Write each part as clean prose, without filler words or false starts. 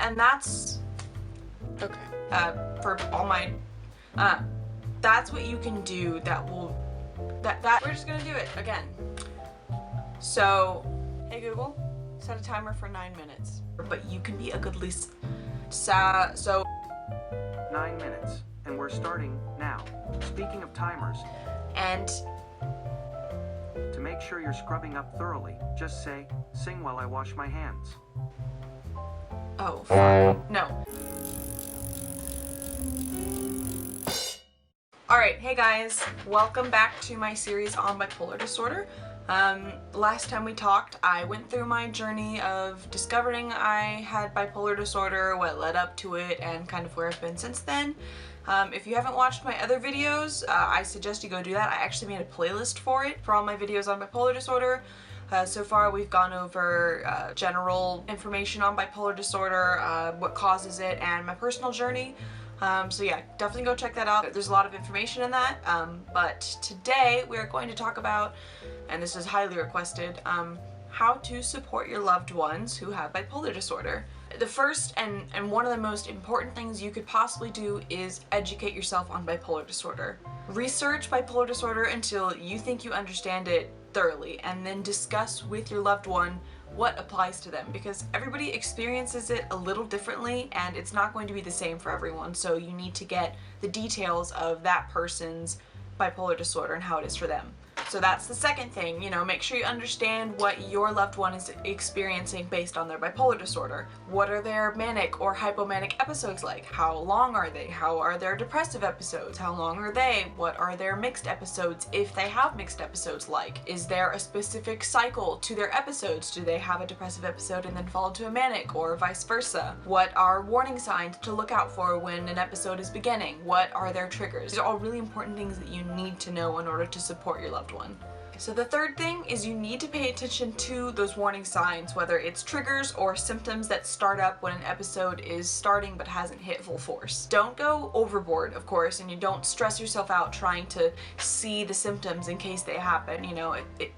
And that's okay. For all my, that's what you can do that will, that we're just gonna do it again. So, hey Google, set a timer for 9 minutes. But you can be a good so 9 minutes, and we're starting now. Speaking of timers, and to make sure you're scrubbing up thoroughly, just say, "Sing while I wash my hands." oh fuck, no. Alright, hey guys, welcome back to my series on bipolar disorder. Last time we talked, I went through my journey of discovering I had bipolar disorder, what led up to it, and kind of where I've been since then. If you haven't watched my other videos, I suggest you go do that. I actually made a playlist for it, for all my videos on bipolar disorder. So far we've gone over general information on bipolar disorder, what causes it, and my personal journey. So yeah, definitely go check that out. There's a lot of information in that, but today we're going to talk about, and this is highly requested, how to support your loved ones who have bipolar disorder. The first and one of the most important things you could possibly do is educate yourself on bipolar disorder. Research bipolar disorder until you think you understand it thoroughly, and then discuss with your loved one what applies to them, because everybody experiences it a little differently and it's not going to be the same for everyone, so you need to get the details of that person's bipolar disorder and how it is for them. So that's the second thing, make sure you understand what your loved one is experiencing based on their bipolar disorder. What are their manic or hypomanic episodes like? How long are they? How are their depressive episodes? How long are they? What are their mixed episodes, if they have mixed episodes, like? Is there a specific cycle to their episodes? Do they have a depressive episode and then follow to a manic, or vice versa? What are warning signs to look out for when an episode is beginning? What are their triggers? These are all really important things that you need to know in order to support your loved one. So the third thing is you need to pay attention to those warning signs, whether it's triggers or symptoms that start up when an episode is starting but hasn't hit full force. Don't go overboard, of course, and you don't stress yourself out trying to see the symptoms in case they happen.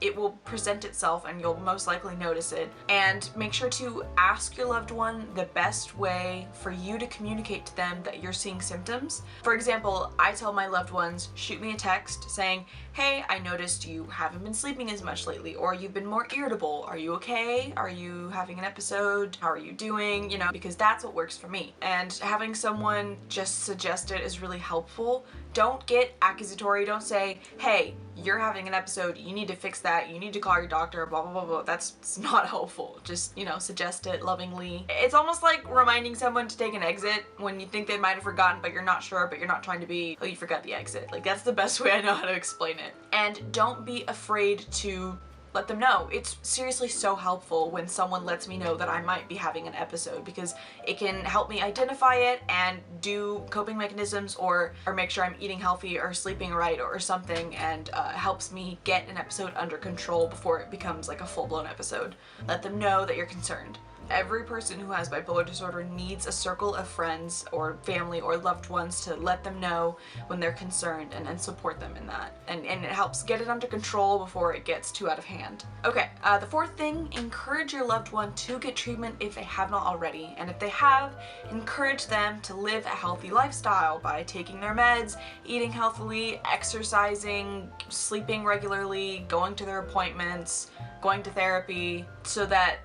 It will present itself and you'll most likely notice it. And make sure to ask your loved one the best way for you to communicate to them that you're seeing symptoms. For example, I tell my loved ones, shoot me a text saying, "Hey, I noticed you haven't been sleeping as much lately," or "You've been more irritable. Are you okay? Are you having an episode? How are you doing?" Because that's what works for me. And having someone just suggest it is really helpful. Don't get accusatory. Don't say, "Hey, you're having an episode. You need to fix that. You need to call your doctor," blah, blah, blah, blah. That's not helpful. Just, suggest it lovingly. It's almost like reminding someone to take an exit when you think they might have forgotten, but you're not sure, but you're not trying to be, "Oh, you forgot the exit." Like, that's the best way I know how to explain it. And don't be afraid to let them know. It's seriously so helpful when someone lets me know that I might be having an episode, because it can help me identify it and do coping mechanisms or make sure I'm eating healthy or sleeping right or something, and helps me get an episode under control before it becomes like a full-blown episode. Let them know that you're concerned. Every person who has bipolar disorder needs a circle of friends or family or loved ones to let them know when they're concerned and support them in that. And it helps get it under control before it gets too out of hand. Okay, the fourth thing, encourage your loved one to get treatment if they have not already. And if they have, encourage them to live a healthy lifestyle by taking their meds, eating healthily, exercising, sleeping regularly, going to their appointments, going to therapy, so that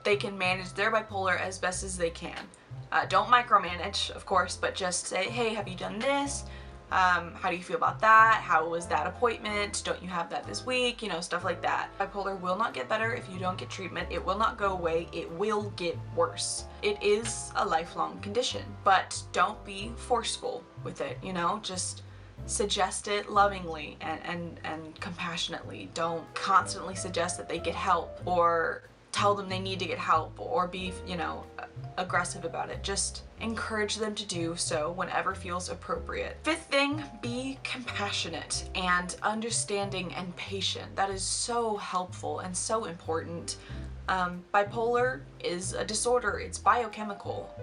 they can manage their bipolar as best as they can. Don't micromanage, of course, but just say, "Hey, have you done this? How do you feel about that? How was that appointment? Don't you have that this week?" Stuff like that. Bipolar will not get better if you don't get treatment. It will not go away. It will get worse. It is a lifelong condition, but don't be forceful with it, just suggest it lovingly and compassionately. Don't constantly suggest that they get help or tell them they need to get help or be, aggressive about it. Just encourage them to do so whenever feels appropriate. Fifth thing, be compassionate and understanding and patient. That is so helpful and so important. Bipolar is a disorder. It's biochemical.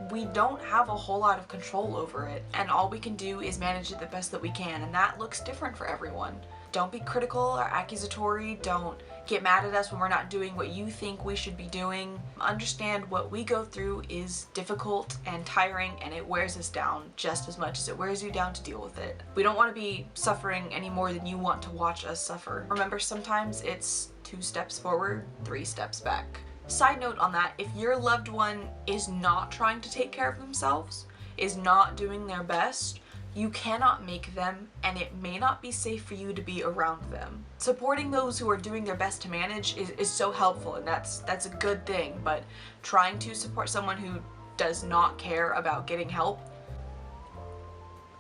We don't have a whole lot of control over it, and all we can do is manage it the best that we can, and that looks different for everyone. Don't be critical or accusatory. Don't get mad at us when we're not doing what you think we should be doing. Understand what we go through is difficult and tiring, and it wears us down just as much as it wears you down to deal with it. We don't want to be suffering any more than you want to watch us suffer. Remember, sometimes it's 2 steps forward, 3 steps back. Side note on that, if your loved one is not trying to take care of themselves, is not doing their best, you cannot make them, and it may not be safe for you to be around them. Supporting those who are doing their best to manage is so helpful, and that's a good thing, but trying to support someone who does not care about getting help,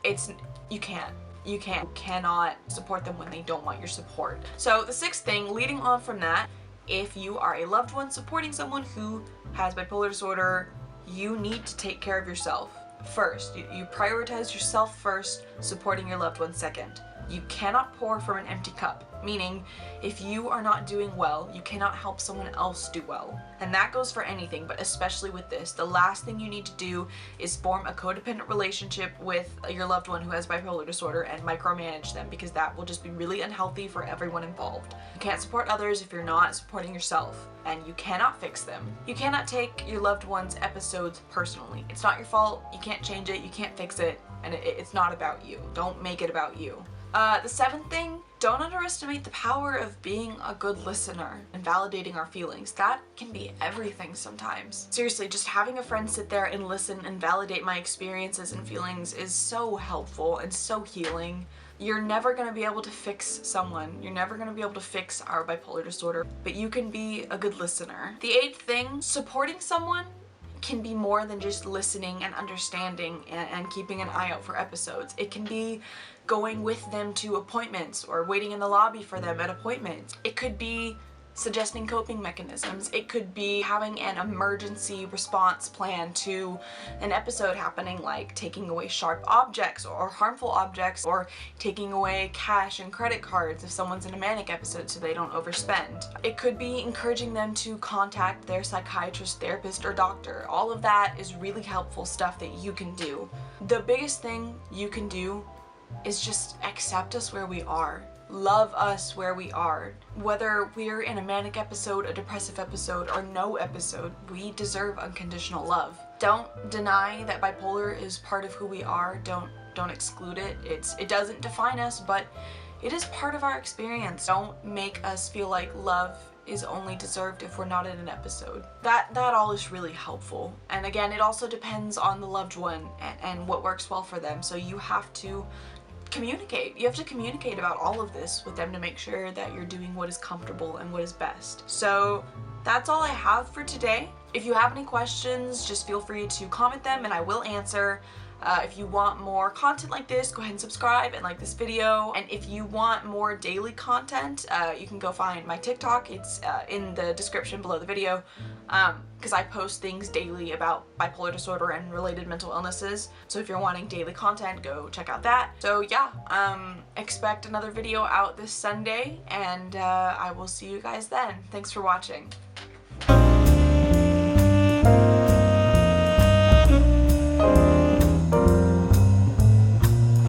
you cannot support them when they don't want your support. So the 6th thing, leading on from that, if you are a loved one supporting someone who has bipolar disorder, you need to take care of yourself first. You prioritize yourself first, supporting your loved one second. You cannot pour from an empty cup, meaning if you are not doing well, you cannot help someone else do well. And that goes for anything, but especially with this. The last thing you need to do is form a codependent relationship with your loved one who has bipolar disorder and micromanage them, because that will just be really unhealthy for everyone involved. You can't support others if you're not supporting yourself, and you cannot fix them. You cannot take your loved one's episodes personally. It's not your fault, you can't change it, you can't fix it, and it's not about you. Don't make it about you. The 7th thing, don't underestimate the power of being a good listener and validating our feelings. That can be everything sometimes. Seriously, just having a friend sit there and listen and validate my experiences and feelings is so helpful and so healing. You're never going to be able to fix someone. You're never going to be able to fix our bipolar disorder, but you can be a good listener. The 8th thing, supporting someone can be more than just listening and understanding and keeping an eye out for episodes. It can be going with them to appointments or waiting in the lobby for them at appointments. It could be suggesting coping mechanisms. It could be having an emergency response plan to an episode happening, like taking away sharp objects or harmful objects, or taking away cash and credit cards if someone's in a manic episode so they don't overspend. It could be encouraging them to contact their psychiatrist, therapist, or doctor. All of that is really helpful stuff that you can do. The biggest thing you can do is just accept us where we are. Love us where we are. Whether we're in a manic episode, a depressive episode, or no episode, we deserve unconditional love. Don't deny that bipolar is part of who we are. Don't exclude it. It doesn't define us, but it is part of our experience. Don't make us feel like love is only deserved if we're not in an episode. That all is really helpful. And again, it also depends on the loved one and what works well for them. So you have to communicate. You have to communicate about all of this with them to make sure that you're doing what is comfortable and what is best. So that's all I have for today. If you have any questions, just feel free to comment them and I will answer. If you want more content like this, go ahead and subscribe and like this video. And if you want more daily content, you can go find my TikTok. It's in the description below the video, because I post things daily about bipolar disorder and related mental illnesses. So if you're wanting daily content, go check out that. So yeah, expect another video out this Sunday, and I will see you guys then. Thanks for watching.